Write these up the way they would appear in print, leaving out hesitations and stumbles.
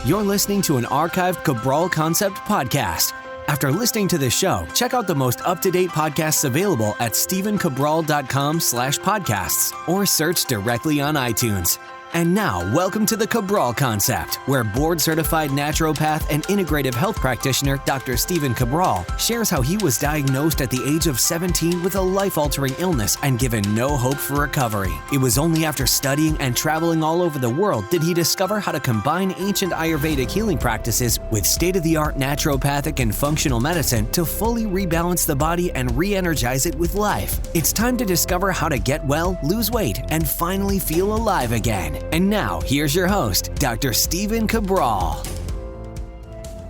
You're listening to an archived Cabral Concept podcast. After listening to this show, check out the most up-to-date podcasts available at stephencabral.com/podcasts or search directly on iTunes. And now, welcome to the Cabral Concept, where board-certified naturopath and integrative health practitioner Dr. Stephen Cabral shares how he was diagnosed at the age of 17 with a life-altering illness and given no hope for recovery. It was only after studying and traveling all over the world did he discover how to combine ancient Ayurvedic healing practices with state-of-the-art naturopathic and functional medicine to fully rebalance the body and re-energize it with life. It's time to discover how to get well, lose weight, and finally feel alive again. And now, here's your host, Dr. Stephen Cabral.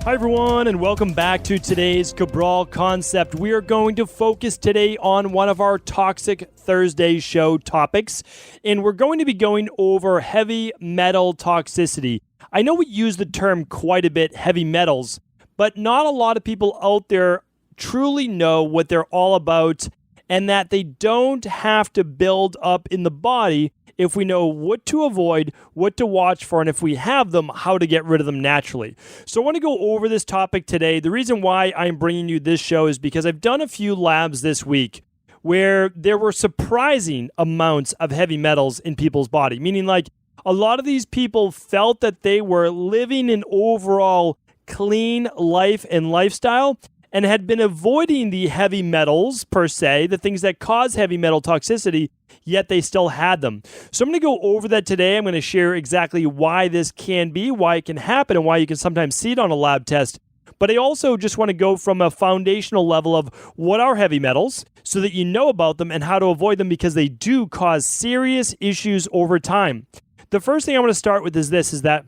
Hi, everyone, and welcome back to today's Cabral Concept. We are going to focus today on one of our Toxic Thursday show topics, and we're going to be going over heavy metal toxicity. I know we use the term quite a bit, heavy metals, but not a lot of people out there truly know what they're all about and that they don't have to build up in the body if we know what to avoid, what to watch for, and if we have them, how to get rid of them naturally. So I want to go over this topic today. The reason why I'm bringing you this show is because I've done a few labs this week where there were surprising amounts of heavy metals in people's body, meaning like a lot of these people felt that they were living an overall clean life and lifestyle and had been avoiding the heavy metals per se, the things that cause heavy metal toxicity, yet they still had them. So I'm going to go over that today. I'm going to share exactly why this can be, why it can happen, and why you can sometimes see it on a lab test. But I also just want to go from a foundational level of what are heavy metals so that you know about them and how to avoid them because they do cause serious issues over time. The first thing I want to start with is this, is that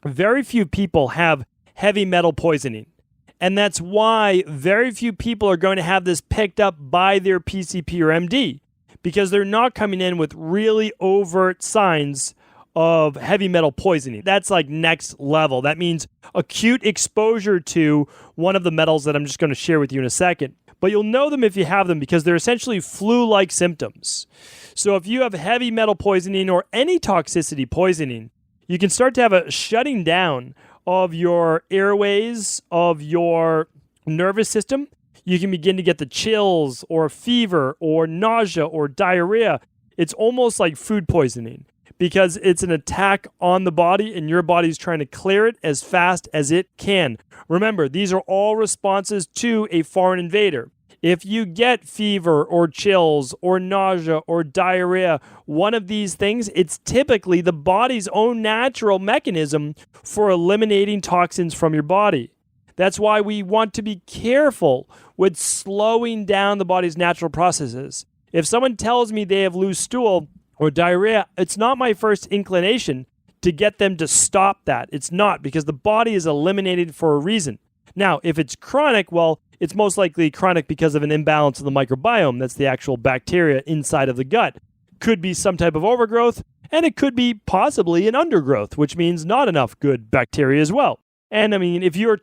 very few people have heavy metal poisoning. And that's why very few people are going to have this picked up by their PCP or MD because they're not coming in with really overt signs of heavy metal poisoning. That's like next level. That means acute exposure to one of the metals that I'm just going to share with you in a second. But you'll know them if you have them because they're essentially flu-like symptoms. So if you have heavy metal poisoning or any toxicity poisoning, you can start to have a shutting down of your airways, of your nervous system. You can begin to get the chills or fever or nausea or diarrhea. It's almost like food poisoning because it's an attack on the body and your body's trying to clear it as fast as it can. Remember, these are all responses to a foreign invader. If you get fever or chills or nausea or diarrhea, one of these things, it's typically the body's own natural mechanism for eliminating toxins from your body. That's why we want to be careful with slowing down the body's natural processes. If someone tells me they have loose stool or diarrhea, it's not my first inclination to get them to stop that. It's not, because the body is eliminated for a reason. Now, if it's chronic, well, it's most likely chronic because of an imbalance of the microbiome. That's the actual bacteria inside of the gut. Could be some type of overgrowth, and it could be possibly an undergrowth, which means not enough good bacteria as well. And I mean, if you're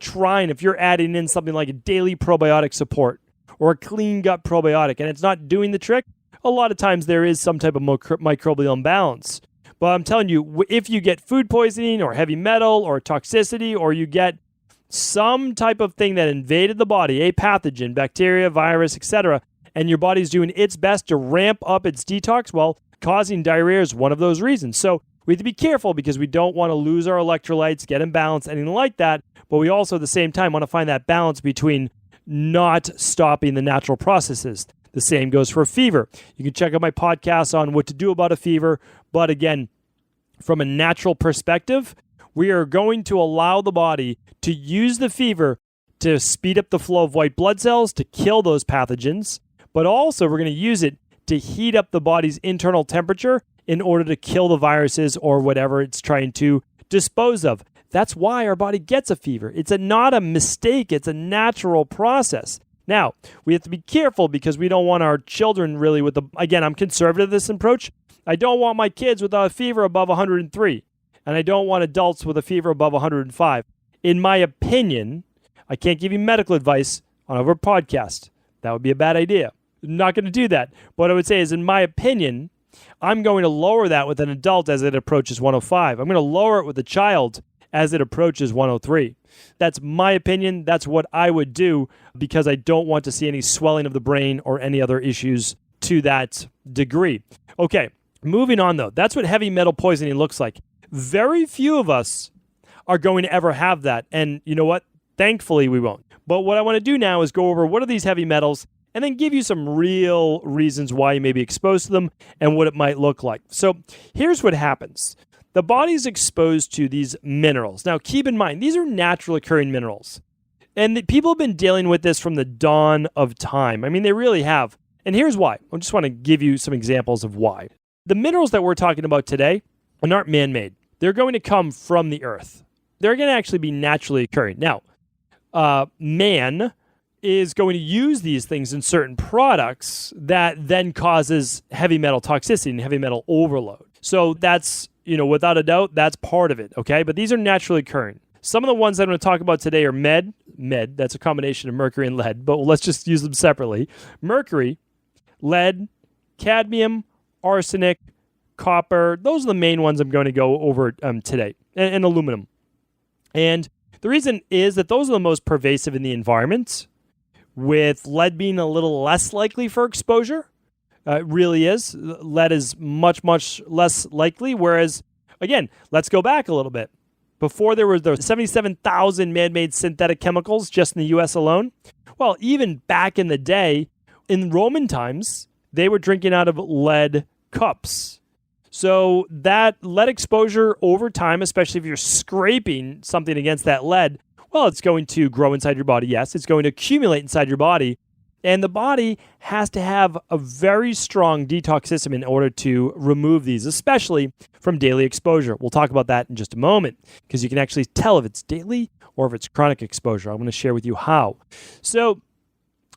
adding in something like a daily probiotic support or a clean gut probiotic, and it's not doing the trick, a lot of times there is some type of microbial imbalance. But I'm telling you, if you get food poisoning or heavy metal or toxicity, or you get some type of thing that invaded the body, a pathogen, bacteria, virus, etc., and your body's doing its best to ramp up its detox, well, causing diarrhea is one of those reasons. So we have to be careful because we don't want to lose our electrolytes, get imbalanced, anything like that, but we also at the same time want to find that balance between not stopping the natural processes. The same goes for fever. You can check out my podcast on what to do about a fever, but again, from a natural perspective, we are going to allow the body to use the fever to speed up the flow of white blood cells to kill those pathogens, but also we're going to use it to heat up the body's internal temperature in order to kill the viruses or whatever it's trying to dispose of. That's why our body gets a fever. It's not a mistake. It's a natural process. Now, we have to be careful because we don't want our children really again, I'm conservative with this approach. I don't want my kids with a fever above 103. And I don't want adults with a fever above 105. In my opinion, I can't give you medical advice on a podcast. That would be a bad idea. I'm not going to do that. What I would say is, in my opinion, I'm going to lower that with an adult as it approaches 105. I'm going to lower it with a child as it approaches 103. That's my opinion. That's what I would do because I don't want to see any swelling of the brain or any other issues to that degree. Okay, moving on though. That's what heavy metal poisoning looks like. Very few of us are going to ever have that. And you know what? Thankfully, we won't. But what I want to do now is go over what are these heavy metals and then give you some real reasons why you may be exposed to them and what it might look like. So here's what happens. The body is exposed to these minerals. Now, keep in mind, these are natural occurring minerals. And people have been dealing with this from the dawn of time. I mean, they really have. And here's why. I just want to give you some examples of why. The minerals that we're talking about today aren't man-made. They're going to come from the earth. They're going to actually be naturally occurring. Now, man is going to use these things in certain products that then causes heavy metal toxicity and heavy metal overload. So that's, without a doubt, that's part of it, okay? But these are naturally occurring. Some of the ones that I'm going to talk about today are med, that's a combination of mercury and lead, but let's just use them separately. Mercury, lead, cadmium, arsenic, copper, those are the main ones I'm going to go over today, and aluminum. And the reason is that those are the most pervasive in the environment, with lead being a little less likely for exposure. It really is. Lead is much, much less likely, whereas, again, let's go back a little bit. Before there were the 77,000 man-made synthetic chemicals just in the U.S. alone, well, even back in the day, in Roman times, they were drinking out of lead cups. So that lead exposure over time, especially if you're scraping something against that lead, well, it's going to grow inside your body. Yes, it's going to accumulate inside your body. And the body has to have a very strong detox system in order to remove these, especially from daily exposure. We'll talk about that in just a moment because you can actually tell if it's daily or if it's chronic exposure. I'm going to share with you how. So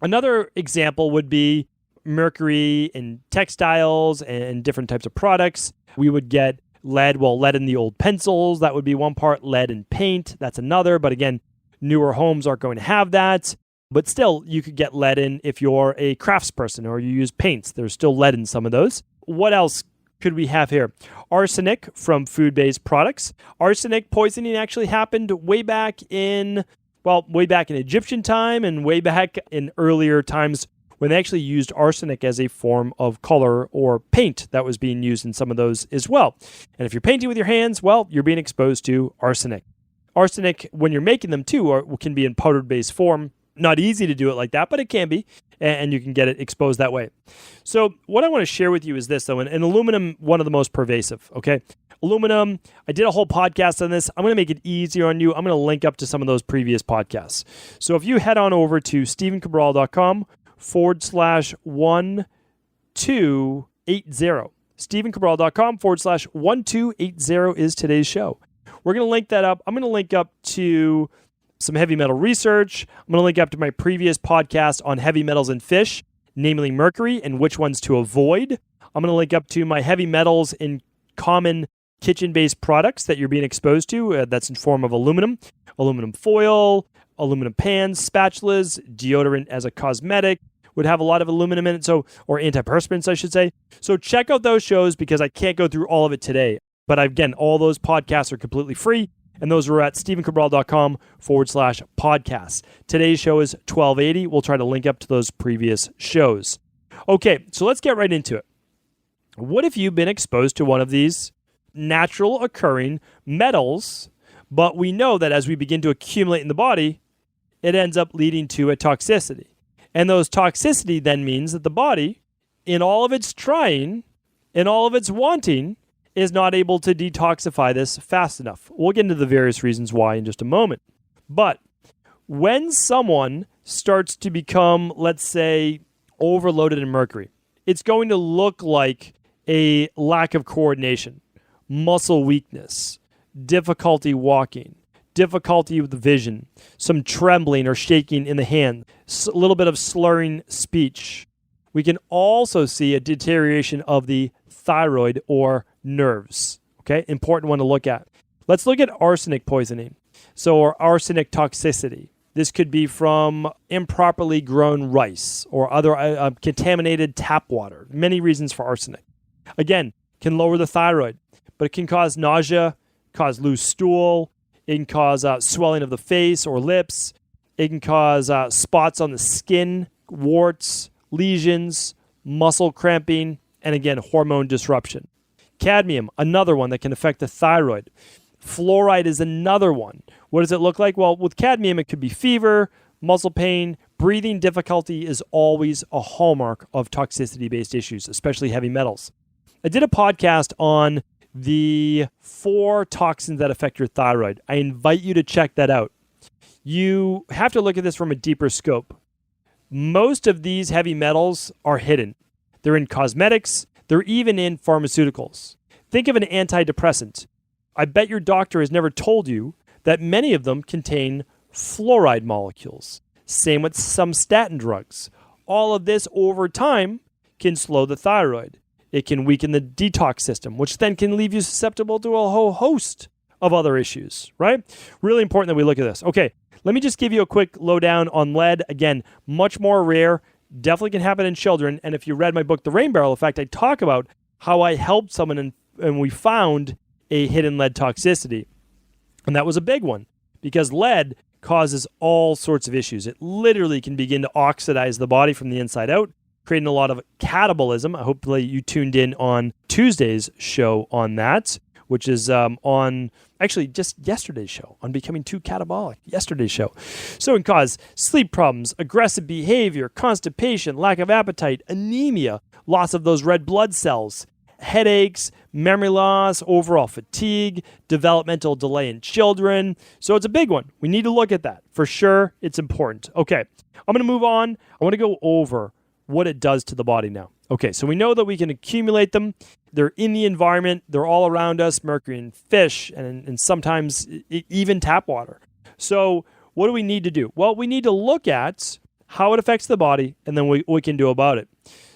another example would be mercury in textiles and different types of products. We would get lead in the old pencils. That would be one part. Lead in paint. That's another. But again, newer homes aren't going to have that. But still, you could get lead in if you're a craftsperson or you use paints. There's still lead in some of those. What else could we have here? Arsenic from food-based products. Arsenic poisoning actually happened way back in Egyptian time and way back in earlier times when they actually used arsenic as a form of color or paint that was being used in some of those as well. And if you're painting with your hands, well, you're being exposed to arsenic. Arsenic, when you're making them too, can be in powdered-based form. Not easy to do it like that, but it can be, and you can get it exposed that way. So what I want to share with you is this, though, and aluminum, one of the most pervasive, okay? Aluminum, I did a whole podcast on this. I'm going to make it easier on you. I'm going to link up to some of those previous podcasts. So if you head on over to StephenCabral.com/1280, StephenCabral.com/1280 is today's show. We're going to link that up. I'm going to link up to some heavy metal research. I'm going to link up to my previous podcast on heavy metals in fish, namely mercury, and which ones to avoid. I'm going to link up to my heavy metals in common kitchen-based products that you're being exposed to. That's in form of aluminum foil, aluminum pans, spatulas, deodorant as a cosmetic would have a lot of aluminum in it, or antiperspirants, I should say. So check out those shows because I can't go through all of it today. But again, all those podcasts are completely free. And those are at StephenCabral.com/podcasts. Today's show is 1280. We'll try to link up to those previous shows. Okay, so let's get right into it. What if you've been exposed to one of these natural occurring metals, but we know that as we begin to accumulate in the body, it ends up leading to a toxicity. And those toxicity then means that the body, in all of its trying, in all of its wanting, is not able to detoxify this fast enough. We'll get into the various reasons why in just a moment. But when someone starts to become, let's say, overloaded in mercury, it's going to look like a lack of coordination, muscle weakness, difficulty walking, difficulty with the vision, some trembling or shaking in the hand, a little bit of slurring speech. We can also see a deterioration of the thyroid or nerves. Okay, important one to look at. Let's look at arsenic poisoning. Or arsenic toxicity. This could be from improperly grown rice or other contaminated tap water. Many reasons for arsenic. Again, can lower the thyroid, but it can cause nausea, cause loose stool. It can cause swelling of the face or lips. It can cause spots on the skin, warts, lesions, muscle cramping, and again, hormone disruption. Cadmium, another one that can affect the thyroid. Fluoride is another one. What does it look like? Well, with cadmium, it could be fever, muscle pain, breathing difficulty is always a hallmark of toxicity-based issues, especially heavy metals. I did a podcast on the 4 toxins that affect your thyroid. I invite you to check that out. You have to look at this from a deeper scope. Most of these heavy metals are hidden. They're in cosmetics. They're even in pharmaceuticals. Think of an antidepressant. I bet your doctor has never told you that many of them contain fluoride molecules. Same with some statin drugs. All of this over time can slow the thyroid. It can weaken the detox system, which then can leave you susceptible to a whole host of other issues, right? Really important that we look at this. Okay, let me just give you a quick lowdown on lead. Again, much more rare, definitely can happen in children. And if you read my book, The Rain Barrel Effect, I talk about how I helped someone and we found a hidden lead toxicity. And that was a big one because lead causes all sorts of issues. It literally can begin to oxidize the body from the inside out, creating a lot of catabolism. Hopefully you tuned in on Tuesday's show on that, which is on actually just yesterday's show on becoming too catabolic, yesterday's show. So it can cause sleep problems, aggressive behavior, constipation, lack of appetite, anemia, loss of those red blood cells, headaches, memory loss, overall fatigue, developmental delay in children. So it's a big one. We need to look at that. For sure, it's important. Okay, I'm going to move on. I want to go over what it does to the body now. Okay, so we know that we can accumulate them. They're in the environment. They're all around us, mercury in fish, and sometimes even tap water. So what do we need to do? Well, we need to look at how it affects the body, and then what we can do about it.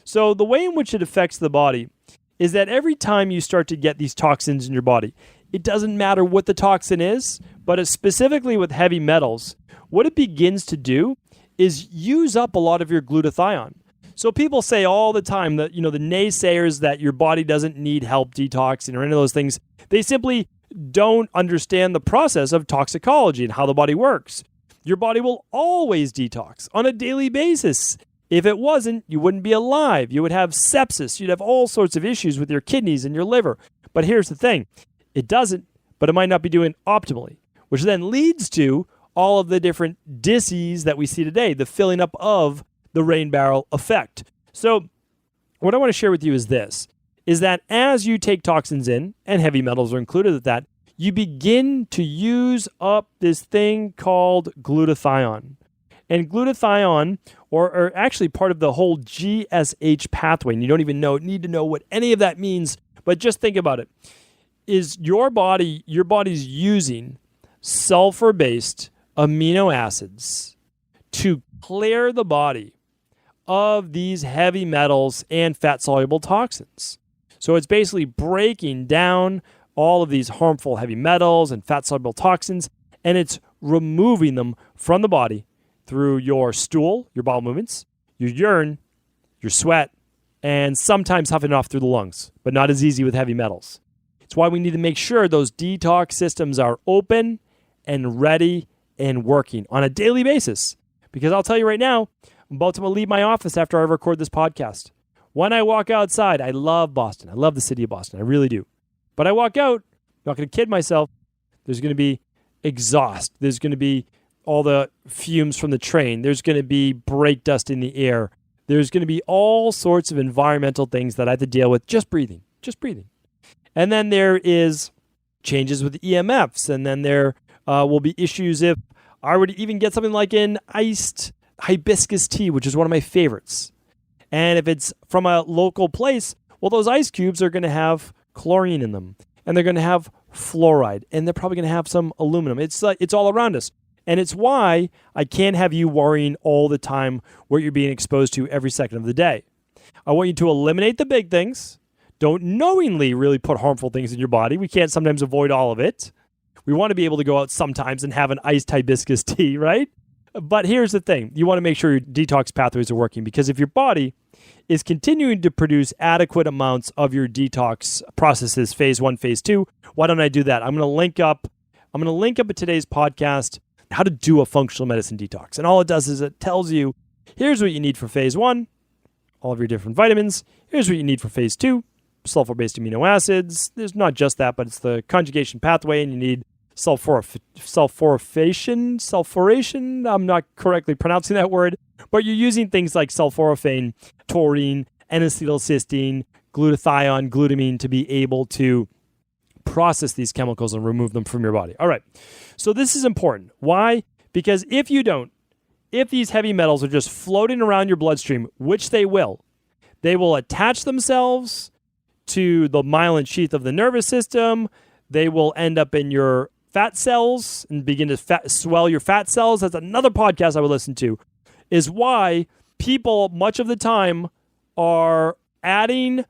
So the way in which it affects the body is that every time you start to get these toxins in your body, it doesn't matter what the toxin is, but specifically with heavy metals, what it begins to do is use up a lot of your glutathione. So people say all the time that, the naysayers that your body doesn't need help detoxing or any of those things, they simply don't understand the process of toxicology and how the body works. Your body will always detox on a daily basis. If it wasn't, you wouldn't be alive. You would have sepsis. You'd have all sorts of issues with your kidneys and your liver. But here's the thing. It doesn't, but it might not be doing optimally, which then leads to all of the different disease that we see today, the filling up of the rain barrel effect. So what I want to share with you is this, is that as you take toxins in, and heavy metals are included with that, you begin to use up this thing called glutathione. And glutathione, or actually part of the whole GSH pathway, and you don't even need to know what any of that means, but just think about it, is your body's using sulfur-based amino acids to clear the body of these heavy metals and fat-soluble toxins. So it's basically breaking down all of these harmful heavy metals and fat-soluble toxins, and it's removing them from the body through your stool, your bowel movements, your urine, your sweat, and sometimes huffing off through the lungs, but not as easy with heavy metals. It's why we need to make sure those detox systems are open and ready and working on a daily basis. Because I'll tell you right now, I'm about to leave my office after I record this podcast. When I walk outside, I love Boston. I love the city of Boston. I really do. But I walk out, I'm not going to kid myself, there's going to be exhaust. There's going to be all the fumes from the train. There's going to be brake dust in the air. There's going to be all sorts of environmental things that I have to deal with just breathing. And then there is changes with EMFs. And then there will be issues if I were to even get something like an iced hibiscus tea, which is one of my favorites. And if it's from a local place, well, those ice cubes are going to have chlorine in them. And they're going to have fluoride. And they're probably going to have some aluminum. It's all around us. And it's why I can't have you worrying all the time what you're being exposed to every second of the day. I want you to eliminate the big things. Don't knowingly really put harmful things in your body. We can't sometimes avoid all of it. We want to be able to go out sometimes and have an iced hibiscus tea, right? But here's the thing. You want to make sure your detox pathways are working, because if your body is continuing to produce adequate amounts of your detox processes, phase 1, phase 2, why don't I do that? I'm going to link up I'm going to link up at today's podcast how to do a functional medicine detox. And all it does is it tells you, here's what you need for phase 1, all of your different vitamins. Here's what you need for phase 2, sulfur-based amino acids. There's not just that, but it's the conjugation pathway, and you need sulforation. I'm not correctly pronouncing that word, but you're using things like sulforaphane, taurine, N-acetylcysteine, glutathione, glutamine to be able to process these chemicals and remove them from your body. All right, so this is important. Why? Because if these heavy metals are just floating around your bloodstream, which they will attach themselves to the myelin sheath of the nervous system. They will end up in your fat cells and begin to swell your fat cells. That's another podcast I would listen to, is why people much of the time are adding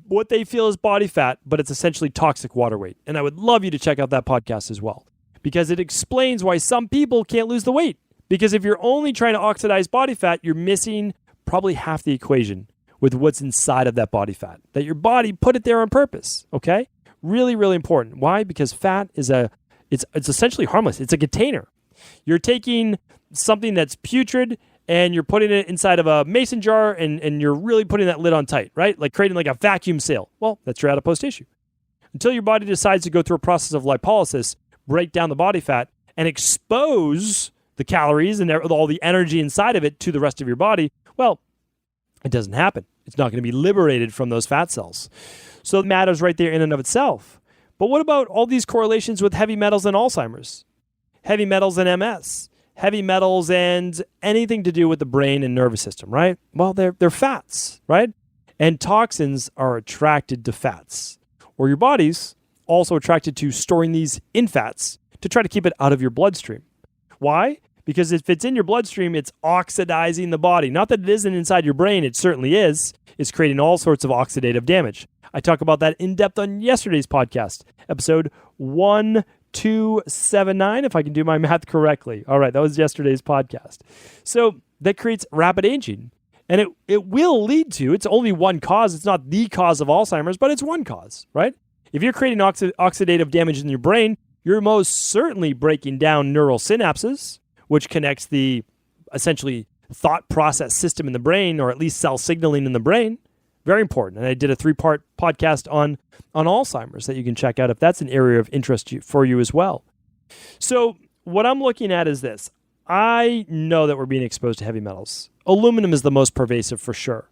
what they feel is body fat, but it's essentially toxic water weight. And I would love you to check out that podcast as well, because it explains why some people can't lose the weight. Because if you're only trying to oxidize body fat, you're missing probably half the equation with what's inside of that body fat, that your body put it there on purpose, okay? Really, really important. Why? Because fat is it's essentially harmless. It's a container. You're taking something that's putrid and you're putting it inside of a mason jar and you're really putting that lid on tight, right? Like creating like a vacuum seal. Well, that's your adipose tissue. Until your body decides to go through a process of lipolysis, break down the body fat, and expose the calories and all the energy inside of it to the rest of your body, well, it doesn't happen. It's not going to be liberated from those fat cells. So it matters right there in and of itself. But what about all these correlations with heavy metals and Alzheimer's? Heavy metals and MS? Heavy metals and anything to do with the brain and nervous system, right? Well, they're fats, right? And toxins are attracted to fats, or your body's also attracted to storing these in fats to try to keep it out of your bloodstream. Why? Because if it's in your bloodstream, it's oxidizing the body. Not that it isn't inside your brain, it certainly is. It's creating all sorts of oxidative damage. I talk about that in depth on yesterday's podcast, episode 1279, if I can do my math correctly. All right, that was yesterday's podcast. So that creates rapid aging. And it will lead to, it's only one cause, it's not the cause of Alzheimer's, but it's one cause, right? If you're creating oxidative damage in your brain, you're most certainly breaking down neural synapses, which connects the essentially thought process system in the brain, or at least cell signaling in the brain. Very important. And I did a 3-part podcast on Alzheimer's that you can check out if that's an area of interest for you as well. So what I'm looking at is this. I know that we're being exposed to heavy metals. Aluminum is the most pervasive for sure.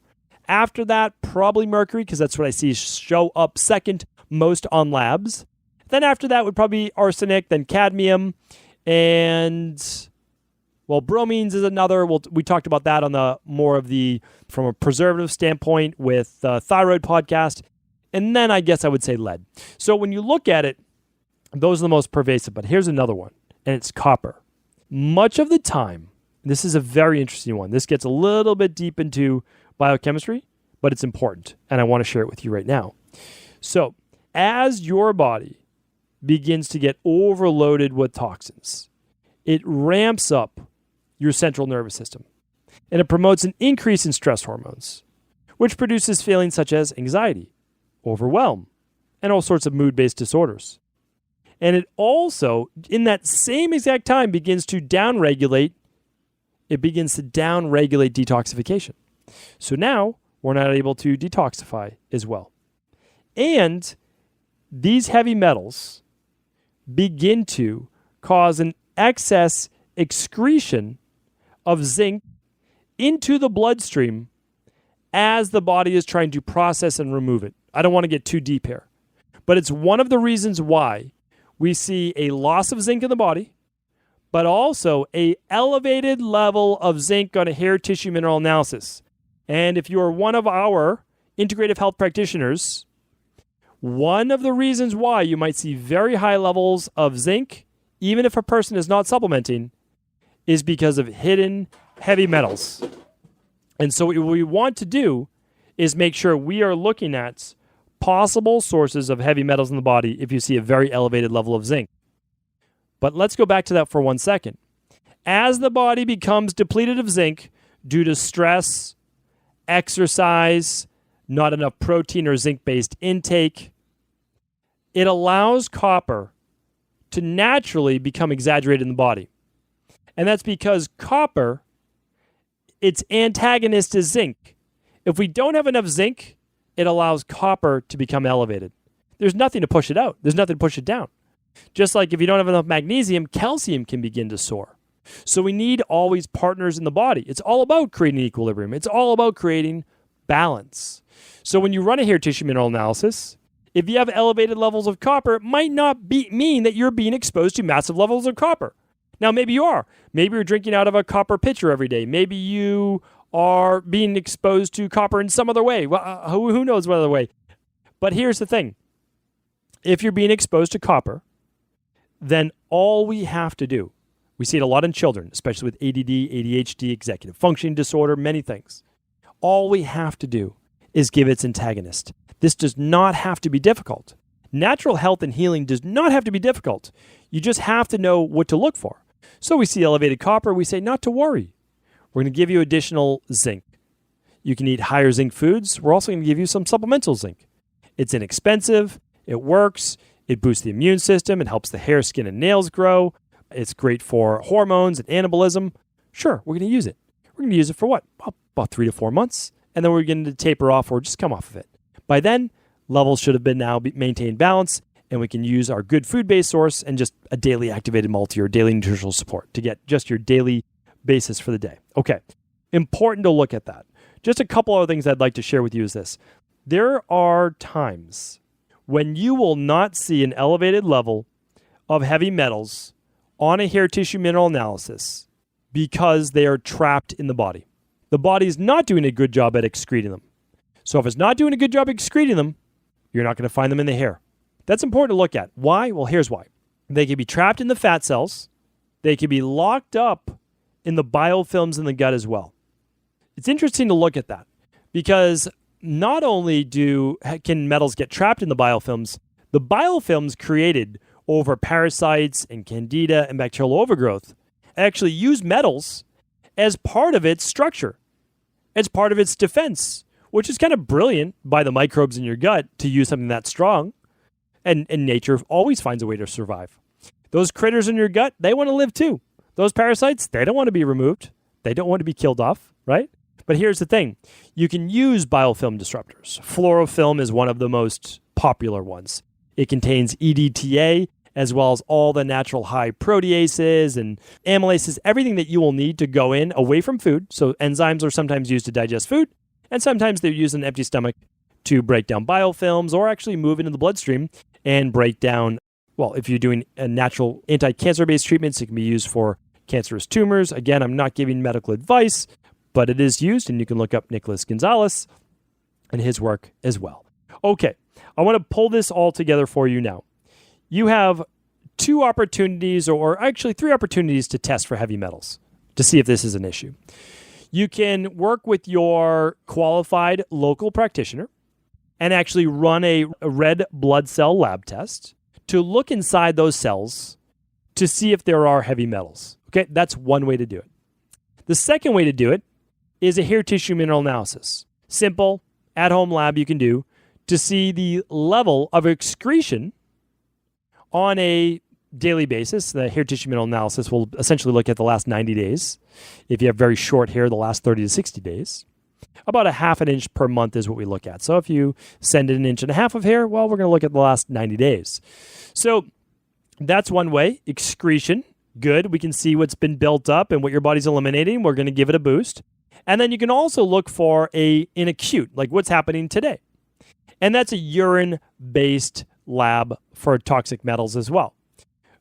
After that, probably mercury, because that's what I see show up second most on labs. Then after that would probably be arsenic, then cadmium, and well, bromines is another. We talked about that on from a preservative standpoint with the thyroid podcast. And then I guess I would say lead. So when you look at it, those are the most pervasive. But here's another one, and it's copper. Much of the time, this is a very interesting one. This gets a little bit deep into biochemistry, but it's important, and I want to share it with you right now. So as your body begins to get overloaded with toxins, it ramps up your central nervous system, and it promotes an increase in stress hormones, which produces feelings such as anxiety, overwhelm, and all sorts of mood-based disorders. And it also, in that same exact time, begins to downregulate detoxification. So now we're not able to detoxify as well. And these heavy metals begin to cause an excess excretion of zinc into the bloodstream as the body is trying to process and remove it. I don't want to get too deep here, but it's one of the reasons why we see a loss of zinc in the body, but also a elevated level of zinc on a hair tissue mineral analysis. And if you are one of our integrative health practitioners, one of the reasons why you might see very high levels of zinc, even if a person is not supplementing, is because of hidden heavy metals. And so what we want to do is make sure we are looking at possible sources of heavy metals in the body if you see a very elevated level of zinc. But let's go back to that for 1 second. As the body becomes depleted of zinc due to stress, exercise, not enough protein or zinc-based intake, it allows copper to naturally become exaggerated in the body. And that's because copper, its antagonist is zinc. If we don't have enough zinc, it allows copper to become elevated. There's nothing to push it out. There's nothing to push it down. Just like if you don't have enough magnesium, calcium can begin to soar. So we need always partners in the body. It's all about creating equilibrium. It's all about creating balance. So when you run a hair tissue mineral analysis, if you have elevated levels of copper, it might not mean that you're being exposed to massive levels of copper. Now, maybe you are. Maybe you're drinking out of a copper pitcher every day. Maybe you are being exposed to copper in some other way. Well, who knows what other way? But here's the thing. If you're being exposed to copper, then all we have to do, we see it a lot in children, especially with ADD, ADHD, executive functioning disorder, many things. All we have to do is give its antagonist. This does not have to be difficult. Natural health and healing does not have to be difficult. You just have to know what to look for. So we see elevated copper, we say not to worry. We're going to give you additional zinc. You can eat higher zinc foods. We're also going to give you some supplemental zinc. It's inexpensive. It works. It boosts the immune system. It helps the hair, skin, and nails grow. It's great for hormones and anabolism. Sure, we're going to use it. We're going to use it for what? About 3 to 4 months. And then we're going to taper off or just come off of it. By then, levels should have been now maintained balance, and we can use our good food-based source and just a daily activated multi or daily nutritional support to get just your daily basis for the day. Okay, important to look at that. Just a couple other things I'd like to share with you is this. There are times when you will not see an elevated level of heavy metals on a hair tissue mineral analysis because they are trapped in the body. The body is not doing a good job at excreting them. So if it's not doing a good job excreting them, you're not going to find them in the hair. That's important to look at. Why? Well, here's why. They can be trapped in the fat cells. They can be locked up in the biofilms in the gut as well. It's interesting to look at that because not only can metals get trapped in the biofilms created over parasites and candida and bacterial overgrowth actually use metals as part of its structure, as part of its defense, which is kind of brilliant by the microbes in your gut to use something that strong. And nature always finds a way to survive. Those critters in your gut, they want to live too. Those parasites, they don't want to be removed. They don't want to be killed off, right? But here's the thing. You can use biofilm disruptors. Fluorofilm is one of the most popular ones. It contains EDTA, as well as all the natural high proteases and amylases, everything that you will need to go in away from food. So enzymes are sometimes used to digest food, and sometimes they're used on an empty stomach to break down biofilms or actually move into the bloodstream and break down, well, if you're doing a natural anti-cancer-based treatments, it can be used for cancerous tumors. Again, I'm not giving medical advice, but it is used, and you can look up Nicholas Gonzalez and his work as well. Okay, I want to pull this all together for you now. You have 2 opportunities, or actually 3 opportunities to test for heavy metals to see if this is an issue. You can work with your qualified local practitioner and actually run a red blood cell lab test to look inside those cells to see if there are heavy metals. Okay, that's one way to do it. The second way to do it is a hair tissue mineral analysis. Simple, at-home lab you can do to see the level of excretion on a daily basis. The hair tissue mineral analysis will essentially look at the last 90 days. If you have very short hair, the last 30 to 60 days. About a half an inch per month is what we look at. So if you send in 1.5 inches of hair, well, we're going to look at the last 90 days. So that's one way. Excretion, good. We can see what's been built up and what your body's eliminating. We're going to give it a boost. And then you can also look for an acute, like what's happening today. And that's a urine-based lab for toxic metals as well.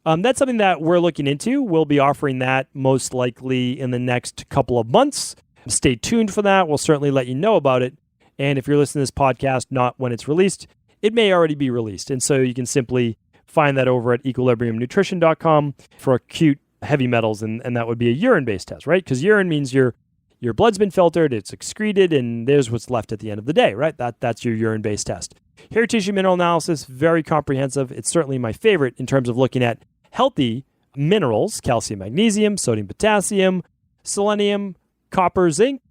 That's something that we're looking into. We'll be offering that most likely in the next couple of months. Stay tuned for that. We'll certainly let you know about it. And if you're listening to this podcast, not when it's released, it may already be released. And so you can simply find that over at equilibriumnutrition.com for acute heavy metals. And that would be a urine-based test, right? Because urine means your blood's been filtered, it's excreted, and there's what's left at the end of the day, right? That's your urine-based test. Hair tissue mineral analysis, very comprehensive. It's certainly my favorite in terms of looking at healthy minerals, calcium, magnesium, sodium, potassium, selenium, copper, zinc,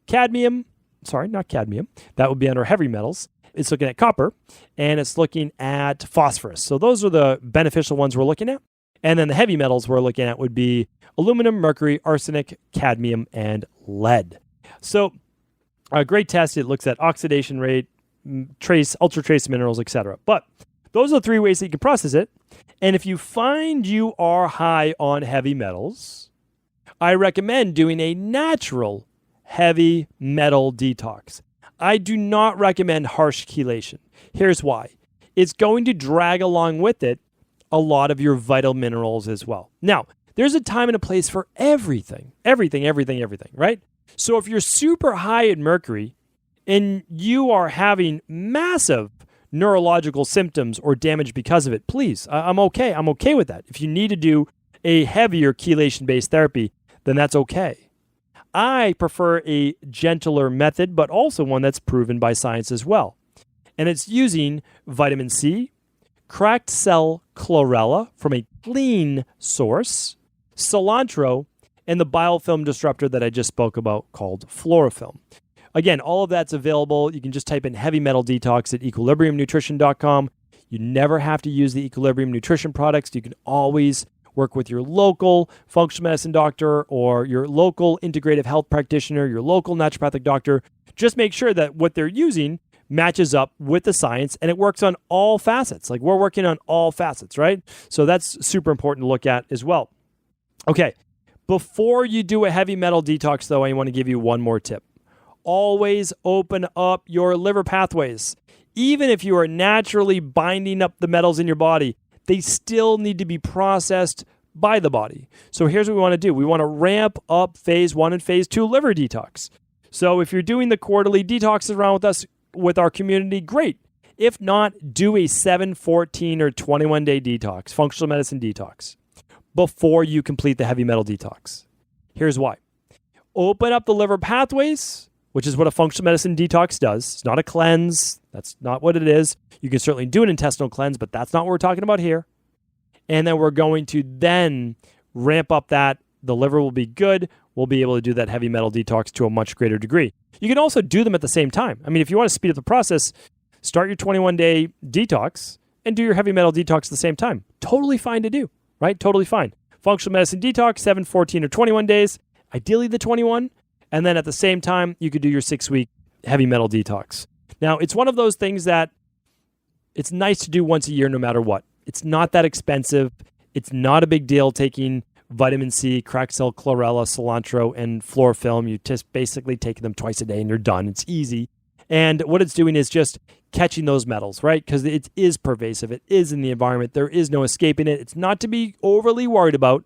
cadmium. Sorry, not cadmium. That would be under heavy metals. It's looking at copper, and it's looking at phosphorus. So those are the beneficial ones we're looking at. And then the heavy metals we're looking at would be aluminum, mercury, arsenic, cadmium, and lead. So a great test. It looks at oxidation rate, ultra trace minerals, etc. But those are the 3 ways that you can process it. And if you find you are high on heavy metals, I recommend doing a natural heavy metal detox. I do not recommend harsh chelation. Here's why. It's going to drag along with it a lot of your vital minerals as well. Now, there's a time and a place for everything, right? So if you're super high in mercury and you are having massive neurological symptoms or damage because of it, please, I'm okay with that. If you need to do a heavier chelation-based therapy, then that's okay. I prefer a gentler method, but also one that's proven by science as well. And it's using vitamin C, cracked cell chlorella from a clean source, cilantro, and the biofilm disruptor that I just spoke about called fluorofilm. Again, all of that's available. You can just type in heavy metal detox at equilibriumnutrition.com. You never have to use the Equilibrium Nutrition products. You can always work with your local functional medicine doctor or your local integrative health practitioner, your local naturopathic doctor. Just make sure that what they're using matches up with the science and it works on all facets. Like we're working on all facets, right? So that's super important to look at as well. Okay, before you do a heavy metal detox though, I want to give you one more tip. Always open up your liver pathways. Even if you are naturally binding up the metals in your body, they still need to be processed by the body. So here's what we want to do. We want to ramp up phase 1 and phase 2 liver detox. So if you're doing the quarterly detoxes around with us, with our community, great. If not, do a 7, 14, or 21-day detox, functional medicine detox, before you complete the heavy metal detox. Here's why. Open up the liver pathways, which is what a functional medicine detox does. It's not a cleanse. That's not what it is. You can certainly do an intestinal cleanse, but that's not what we're talking about here. And then we're going to then ramp up that. The liver will be good. We'll be able to do that heavy metal detox to a much greater degree. You can also do them at the same time. I mean, if you want to speed up the process, start your 21-day detox and do your heavy metal detox at the same time. Totally fine to do, right? Totally fine. Functional medicine detox, 7, 14, or 21 days. Ideally the 21. And then at the same time, you could do your 6-week heavy metal detox. Now, it's one of those things that it's nice to do once a year no matter what. It's not that expensive. It's not a big deal taking vitamin C, cracked cell chlorella, cilantro, and fluorofilm. You just basically take them twice a day and you're done. It's easy. And what it's doing is just catching those metals, right? Because it is pervasive. It is in the environment. There is no escaping it. It's not to be overly worried about.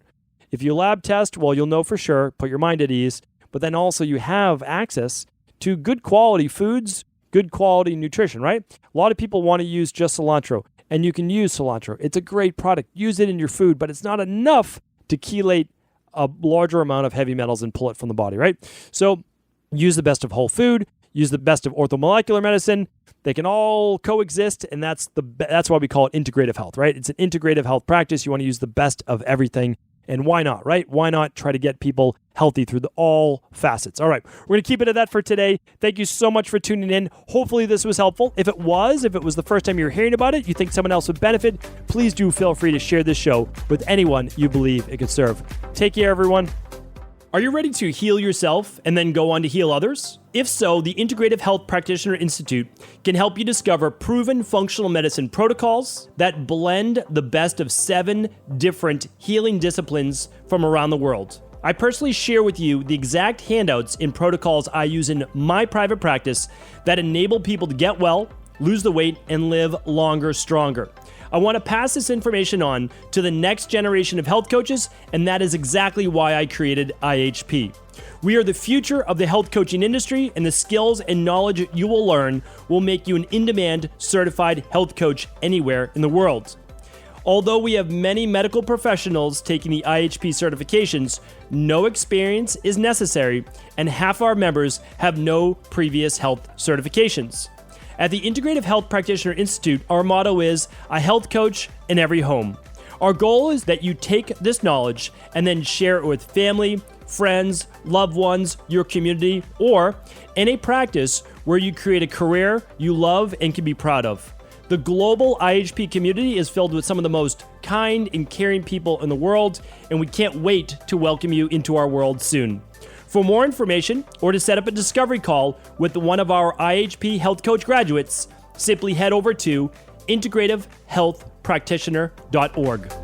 If you lab test, well, you'll know for sure. Put your mind at ease. But then also you have access to good quality foods, good quality nutrition, right? A lot of people want to use just cilantro, and you can use cilantro. It's a great product. Use it in your food, but it's not enough to chelate a larger amount of heavy metals and pull it from the body, right? So use the best of whole food, use the best of orthomolecular medicine. They can all coexist, and that's why we call it integrative health, right? It's an integrative health practice. You want to use the best of everything. And why not, right? Why not try to get people healthy through all facets? All right, we're going to keep it at that for today. Thank you so much for tuning in. Hopefully this was helpful. If it was the first time you're hearing about it, you think someone else would benefit, please do feel free to share this show with anyone you believe it could serve. Take care, everyone. Are you ready to heal yourself and then go on to heal others? If so, the Integrative Health Practitioner Institute can help you discover proven functional medicine protocols that blend the best of 7 different healing disciplines from around the world. I personally share with you the exact handouts and protocols I use in my private practice that enable people to get well, lose the weight, and live longer, stronger. I want to pass this information on to the next generation of health coaches, and that is exactly why I created IHP. We are the future of the health coaching industry, and the skills and knowledge you will learn will make you an in-demand certified health coach anywhere in the world. Although we have many medical professionals taking the IHP certifications, no experience is necessary, and half our members have no previous health certifications. At the Integrative Health Practitioner Institute, our motto is a health coach in every home. Our goal is that you take this knowledge and then share it with family, friends, loved ones, your community, or in a practice where you create a career you love and can be proud of. The global IHP community is filled with some of the most kind and caring people in the world, and we can't wait to welcome you into our world soon. For more information or to set up a discovery call with one of our IHP Health Coach graduates, simply head over to integrativehealthpractitioner.org.